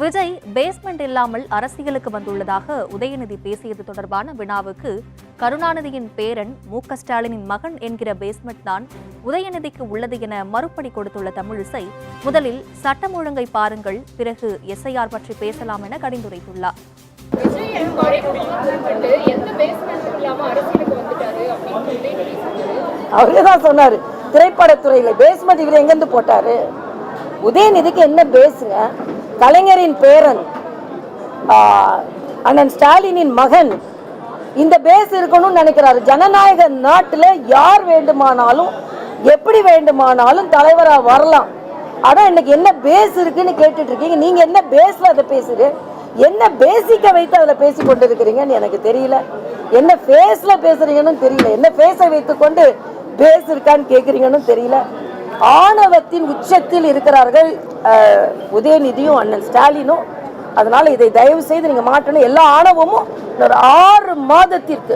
Vijay basement இல்லாமல் அரசியலுக்கு வந்துள்ளதாக உதயநிதி பேசியது தொடர்பான வினாவுக்கு கருணாநிதியின் பேரன் மு.க.ஸ்டாலினின் மகன் என்கிற பேஸ்மெண்ட் தான் உதயநிதிக்கு உள்ளது என மறுபடி கொடுத்துள்ள தமிழிசை, முதலில் சட்டம் ஒழுங்கை பாருங்கள், பிறகு எஸ்ஐஆர் பற்றி பேசலாம் என கடிந்துரைத்துள்ளார். அவர்தான் சொன்னாரு, திரைப்படத்துறையில பேஸ்மெண்ட் இவர் எங்கிருந்து போட்டாரு? உதயநிதிக்கு என்ன பேசுங்க? கலைஞரின் பேரன், அண்ணன் ஸ்டாலினின் மகன், இந்த பேஸ் இருக்கணும்னு நினைக்கிறாரு. ஜனநாயக நாட்டுல யார் வேண்டுமானாலும் எப்படி வேண்டுமானாலும் தலைவரா வரலாம். ஆனா இன்னைக்கு என்ன பேஸ் இருக்குன்னு கேட்டுட்டு இருக்கீங்க. நீங்க என்ன பேஸ்ல அதை பேசுறீங்க? என்ன பேசிக்க வைத்து அதுல பேசி கொண்டு இருக்கிறீங்கன்னு எனக்கு தெரியல. என்ன ஃபேஸ்ல பேசுறீங்கன்னு தெரியல. என்ன ஃபேஸை வைத்துக்கொண்டு பேஸ் இருக்கான்னு கேட்குறீங்கன்னு தெரியல. ஆணவத்தின் உச்சத்தில் இருக்கிறார்கள் உதயநிதியும் அண்ணன் ஸ்டாலினும். அதனால இதை தயவு செய்து நீங்க மாற்றணும். எல்லா ஆணவமும் 6 மாதத்திற்கு